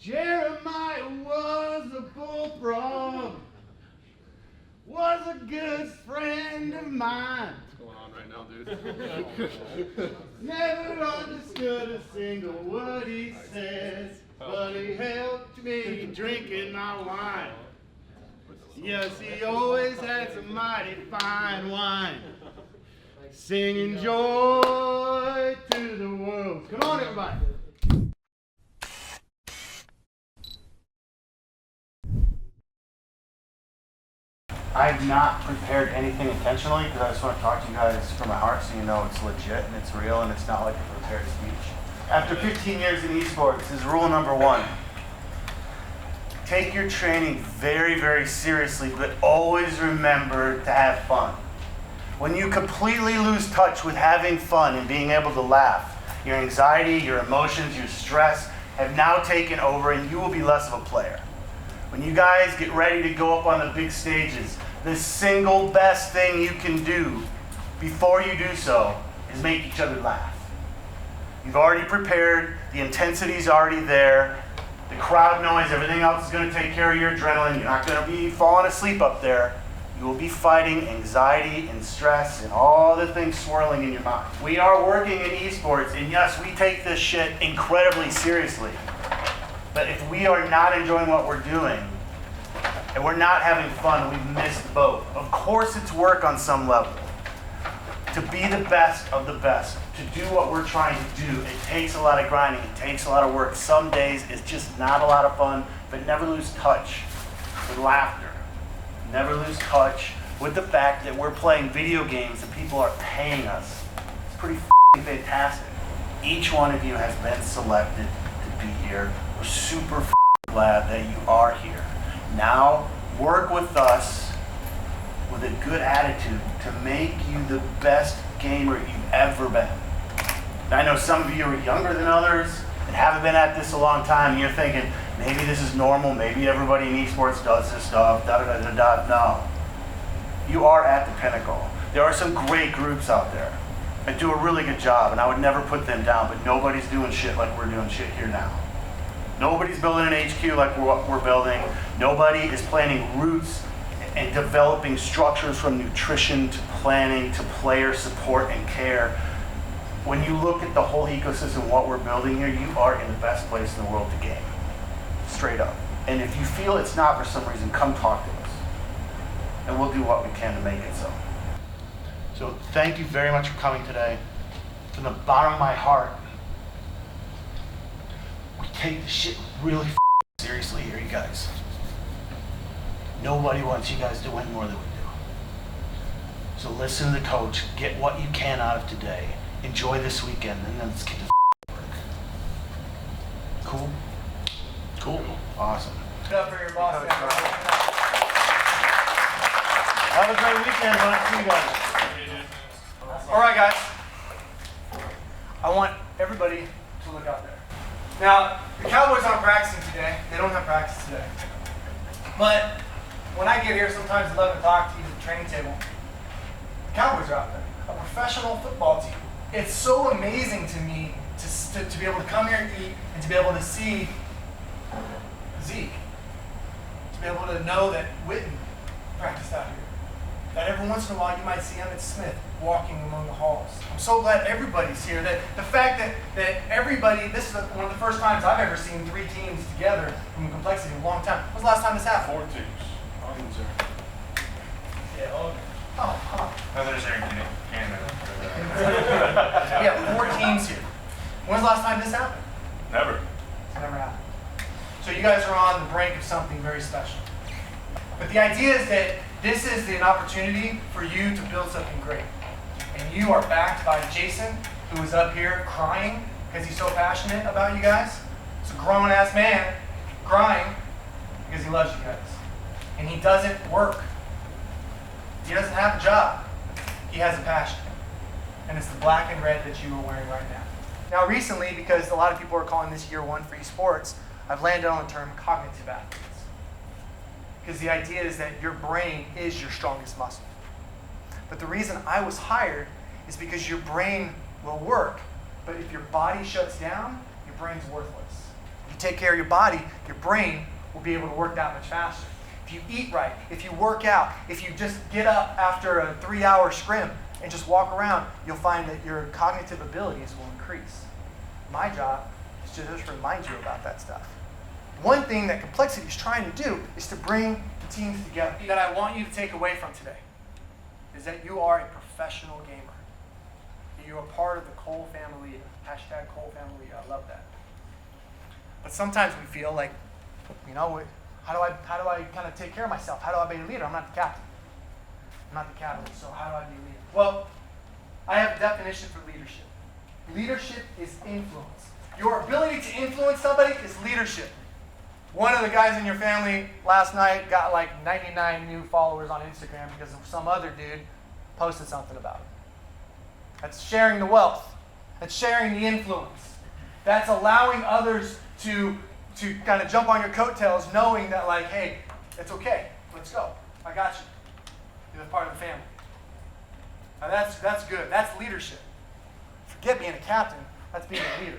Jeremiah was a bullfrog, was a good friend of mine. What's going on right now, dude? Never understood a single word he says, but he helped me drinking my wine. Yes, he always had some mighty fine wine. Singing joy to the world. Come on, everybody. I've not prepared anything intentionally because I just want to talk to you guys from my heart so you know it's legit and it's real and it's not like a prepared speech. After 15 years in esports, is rule number 1. Take your training very, very seriously, but always remember to have fun. When you completely lose touch with having fun and being able to laugh, your anxiety, your emotions, your stress have now taken over and you will be less of a player. When you guys get ready to go up on the big stages, the single best thing you can do before you do so is make each other laugh. You've already prepared, the intensity's already there, the crowd noise, everything else is going to take care of your adrenaline. You're not going to be falling asleep up there. You will be fighting anxiety and stress and all the things swirling in your mind. We are working in esports, and yes, we take this shit incredibly seriously. But if we are not enjoying what we're doing, and we're not having fun, we've missed the boat. Of course it's work on some level. To be the best of the best, to do what we're trying to do, it takes a lot of grinding, it takes a lot of work. Some days it's just not a lot of fun, but never lose touch with laughter. Never lose touch with the fact that we're playing video games and people are paying us. It's pretty fantastic. Each one of you has been selected to be here. We're super glad that you are here. Now, work with us with a good attitude to make you the best gamer you've ever been. Now, I know some of you are younger than others and haven't been at this a long time, and you're thinking, maybe this is normal, maybe everybody in esports does this stuff, da-da-da-da-da. No. You are at the pinnacle. There are some great groups out there that do a really good job, and I would never put them down, but nobody's doing shit like we're doing shit here now. Nobody's building an HQ like what we're building. Nobody is planning routes and developing structures from nutrition to planning to player support and care. When you look at the whole ecosystem, what we're building here, you are in the best place in the world to game. Straight up. And if you feel it's not for some reason, come talk to us. And we'll do what we can to make it so. So thank you very much for coming today. From the bottom of my heart, we take this shit really seriously here, you guys. Nobody wants you guys to win more than we do. So listen to the coach, get what you can out of today, enjoy this weekend, and then let's get to work. Cool? Cool. Awesome. Good up for your boss. Have a great weekend. I'll see you guys. All right, guys. I want everybody to look out there. Now, the Cowboys aren't practicing today. They don't have practice today. But when I get here, sometimes 11 o'clock to use the training table, the Cowboys are out there, a professional football team. It's so amazing to me to be able to come here and eat and to be able to see Zeke, to be able to know that Witten practiced out here. That every once in a while you might see Emmett Smith walking among the halls. I'm so glad everybody's here. That the fact that everybody, this is one of the first times I've ever seen 3 teams together from complexity in a long time. When was the last time this happened? 4 teams. Yeah. Oh. Others are in Canada. We have 4 teams here. When's the last time this happened? Never. It's never happened. So you guys are on the brink of something very special. But the idea is that this is an opportunity for you to build something great. And you are backed by Jason, who is up here crying because he's so passionate about you guys. It's a grown-ass man crying because he loves you guys. And he doesn't work. He doesn't have a job. He has a passion. And it's the black and red that you are wearing right now. Now recently, because a lot of people are calling this year 1 for esports, I've landed on the term cognitive athletes. Because the idea is that your brain is your strongest muscle. But the reason I was hired is because your brain will work, but if your body shuts down, your brain's worthless. You take care of your body, your brain will be able to work that much faster. If you eat right, if you work out, if you just get up after a 3-hour scrim and just walk around, you'll find that your cognitive abilities will increase. My job is to just remind you about that stuff. One thing that compLexity is trying to do is to bring the teams together. That I want you to take away from today is that you are a professional gamer. You are part of the Cole family. Hashtag Cole family. I love that. But sometimes we feel like, how do I kind of take care of myself? How do I be a leader? I'm not the captain. I'm not the captain, so how do I be a leader? Well, I have a definition for leadership. Leadership is influence. Your ability to influence somebody is leadership. One of the guys in your family last night got like 99 new followers on Instagram because some other dude posted something about it. That's sharing the wealth. That's sharing the influence. That's allowing others to kind of jump on your coattails, knowing that like, hey, it's okay. Let's go. I got you. You're part of the family. Now that's good. That's leadership. Forget being a captain. That's being a leader.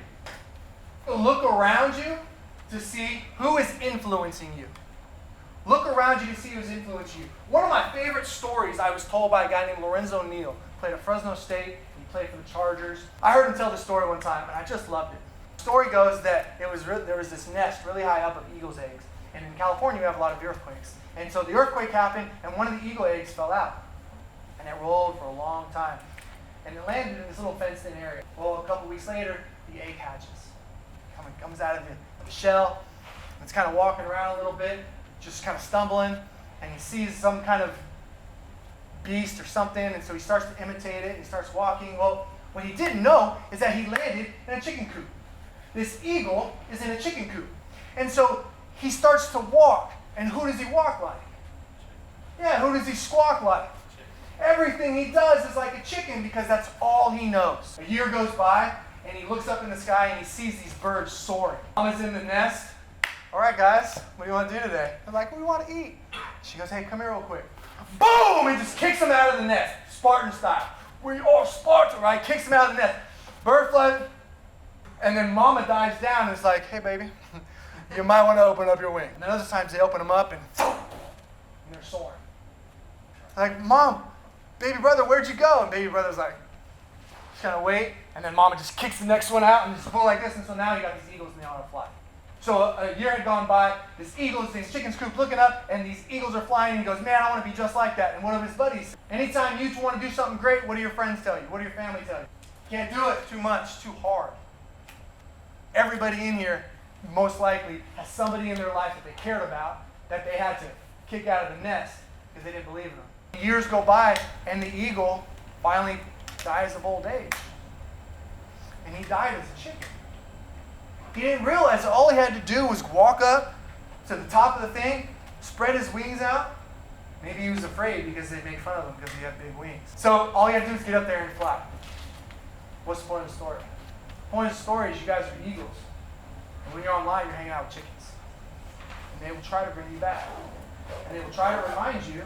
Look around you to see who is influencing you. Look around you to see who's influencing you. One of my favorite stories I was told by a guy named Lorenzo Neal. Played at Frisco State. He played for the Chargers. I heard him tell the story one time, and I just loved it. The story goes that there was this nest really high up of eagle's eggs. And in California, we have a lot of earthquakes. And so the earthquake happened, and one of the eagle eggs fell out. And it rolled for a long time. And it landed in this little fenced-in area. Well, a couple weeks later, the egg hatches. Comes out of the shell. And it's kind of walking around a little bit, just kind of stumbling. And he sees some kind of beast or something, and so he starts to imitate it, and he starts walking. Well, what he didn't know is that he landed in a chicken coop. This eagle is in a chicken coop. And so he starts to walk, and who does he walk like? Yeah, who does he squawk like? Everything he does is like a chicken because that's all he knows. A year goes by, and he looks up in the sky, and he sees these birds soaring. Mama's in the nest. All right, guys, what do you want to do today? They're like, we want to eat. She goes, hey, come here real quick. Boom! And just kicks him out of the nest, Spartan style. We are Spartan, right? Kicks him out of the nest. Bird flight, and then Mama dives down and is like, hey, baby, you might want to open up your wing. And then other times they open them up and they're soaring. Like, Mom, baby brother, where'd you go? And baby brother's like, just kind of wait. And then Mama just kicks the next one out and just go like this. And so now you got these eagles and they ought to fly. So a year had gone by, this eagle's in his chicken's coop looking up, and these eagles are flying, and he goes, man, I want to be just like that. And one of his buddies, anytime you want to do something great, what do your friends tell you? What do your family tell you? Can't do it, too much, too hard. Everybody in here, most likely, has somebody in their life that they cared about, that they had to kick out of the nest because they didn't believe in them. Years go by, and the eagle finally dies of old age. And he died as a chicken. He didn't realize that all he had to do was walk up to the top of the thing, spread his wings out. Maybe he was afraid because they make fun of him because he had big wings. So all you had to do is get up there and fly. What's the point of the story? The point of the story is you guys are eagles. And when you're online, you're hanging out with chickens. And they will try to bring you back. And they will try to remind you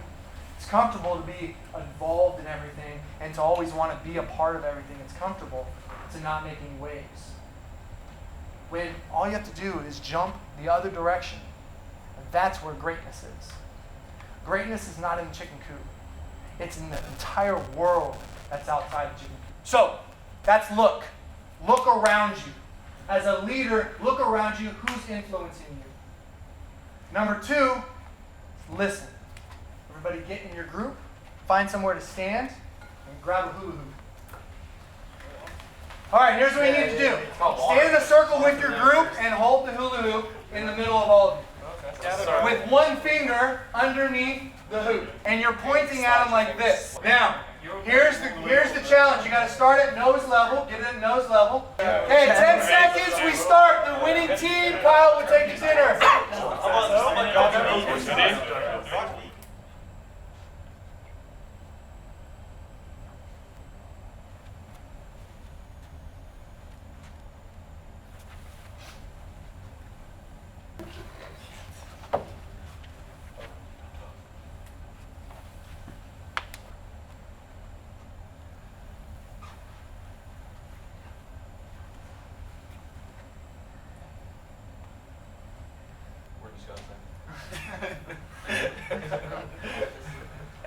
it's comfortable to be involved in everything and to always want to be a part of everything. It's comfortable to not make any waves. When all you have to do is jump the other direction. And that's where greatness is. Greatness is not in the chicken coop. It's in the entire world that's outside the chicken coop. So, that's look. Look around you. As a leader, look around you. Who's influencing you? Number 2, listen. Everybody get in your group. Find somewhere to stand and grab a hula hoop. All right, here's what you need to do. Stand in a circle with your group and hold the hula hoop in the middle of all of you. With one finger underneath the hoop. And you're pointing at them like this. Now, here's the challenge. You got to start at nose level. Get it at nose level. Okay, 10 seconds. We start. The winning team, Kyle, will take the dinner.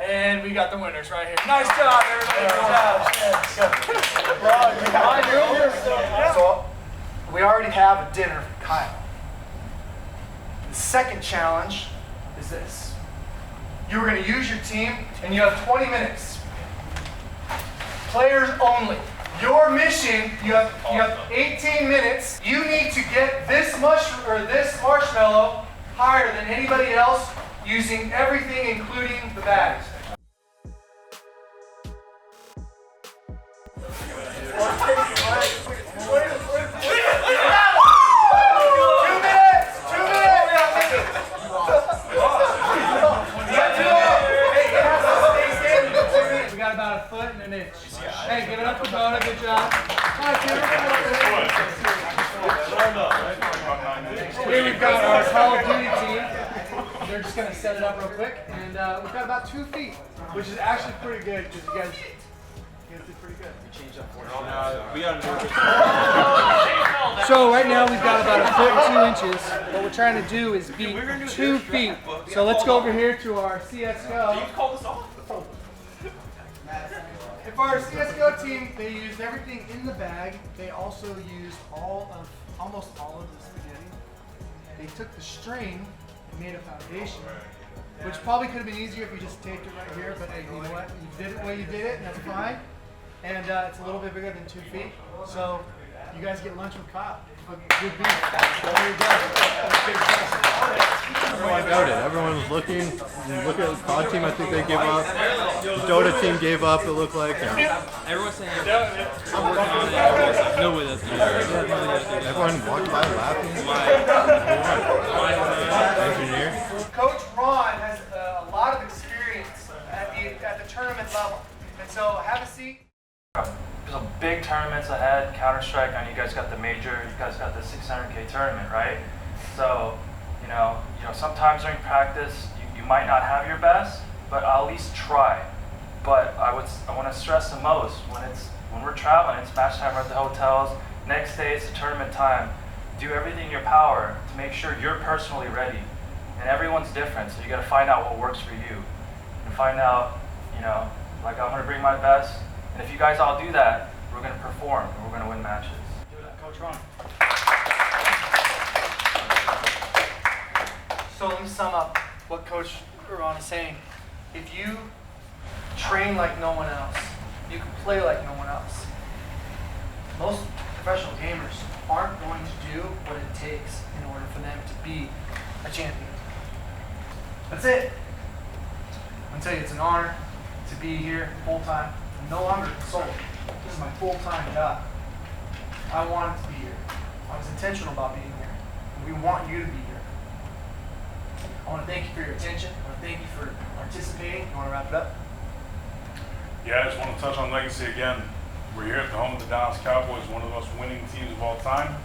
And we got the winners right here. Nice job, everybody. Good job. So we already have a dinner for Kyle. The second challenge is this. You're going to use your team, and you have 20 minutes. Players only. Your mission, you have 18 minutes. You need to get this marshmallow higher than anybody else using everything, including the bags. We got about a foot and an inch. Hey, give it up for Bona. Good job. Here we've got our Call of Duty team. They're just going to set it up real quick. And we've got about 2 feet, which is actually pretty good because you guys did pretty good. We changed up for it. We got to do it. So right now we've got about a foot and 2 inches. What we're trying to do is beat 2 feet. So let's go over here to our CSGO. Can you call this off? And for our CSGO team, they used everything in the bag. They also used almost all of the spaghetti. They took the string and made a foundation, which probably could have been easier if you just taped it right here, but hey, you know what? You did it the way you did it, and that's fine. And it's a little bit bigger than 2 feet. So you guys get lunch with Kyle. Good beat. There you go. I doubt it. Everyone was looking. Look at the COD team. I think they gave up. The Dota team gave up. It looked like. Everyone's saying I'm working on it. No way that's gonna work. Everyone walked by laughing. Engineer. Coach Ron has a lot of experience at the tournament level, and so have a seat. There's some big tournaments ahead. Counter-Strike, I know you guys got the major, you guys got the 600K tournament, right? So, you know, sometimes during practice, you might not have your best, but I'll at least try. But I want to stress the most when we're traveling, it's match time, we're at the hotels. Next day, it's the tournament time. Do everything in your power to make sure you're personally ready. And everyone's different, so you got to find out what works for you, and find out, like I'm going to bring my best. And if you guys all do that, we're going to perform and we're going to win matches. Do that, Coach Ron. So let me sum up what Coach Ron is saying. If you train like no one else, you can play like no one else. Most professional gamers aren't going to do what it takes in order for them to be a champion. That's it. I'm going to tell you, it's an honor to be here full time. I'm no longer a consultant. This is my full-time job. I wanted to be here. I was intentional about being here. And we want you to be here. I want to thank you for your attention. I want to thank you for participating. You want to wrap it up? Yeah, I just want to touch on legacy again. We're here at the home of the Dallas Cowboys, one of the most winning teams of all time,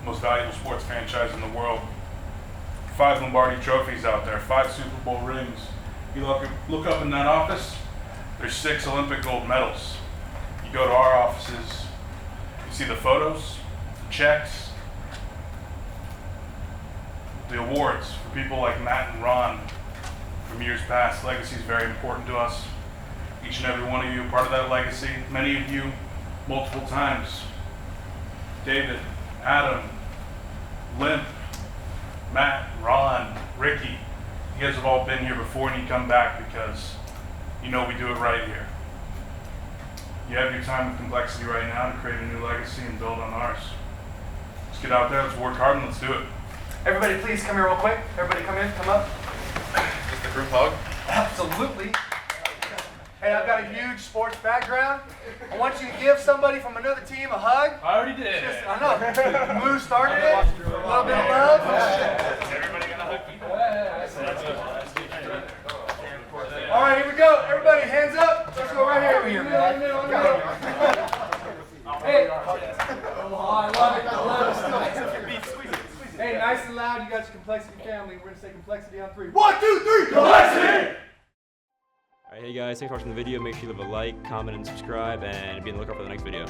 most valuable sports franchise in the world. 5 Lombardi trophies out there, 5 Super Bowl rings. You look up in that office, there's 6 Olympic gold medals. You go to our offices, you see the photos, the checks, the awards for people like Matt and Ron from years past. Legacy is very important to us. Each and every one of you are part of that legacy. Many of you, multiple times. David, Adam, Limp, Matt, Ron, Ricky. You guys have all been here before and you come back because you know we do it right here. You have your time with compLexity right now to create a new legacy and build on ours. Let's get out there, let's work hard, and let's do it. Everybody please come here real quick. Everybody come in, come up. Just the group hug. Absolutely. Hey, I've got a huge sports background. I want you to give somebody from another team a hug. I already did. I know. Blue started it. A little bit of love. Everybody gonna hug you? All right, here we go. Everybody, hands up. Let's go right here. Hey. Oh, I love it. I love it. Hey, nice and loud. You got your compLexity family. We're going to say compLexity on 3. 1, 2, 3. compLexity! Alright, hey guys, thanks for watching the video. Make sure you leave a like, comment, and subscribe, and be on the lookout for the next video.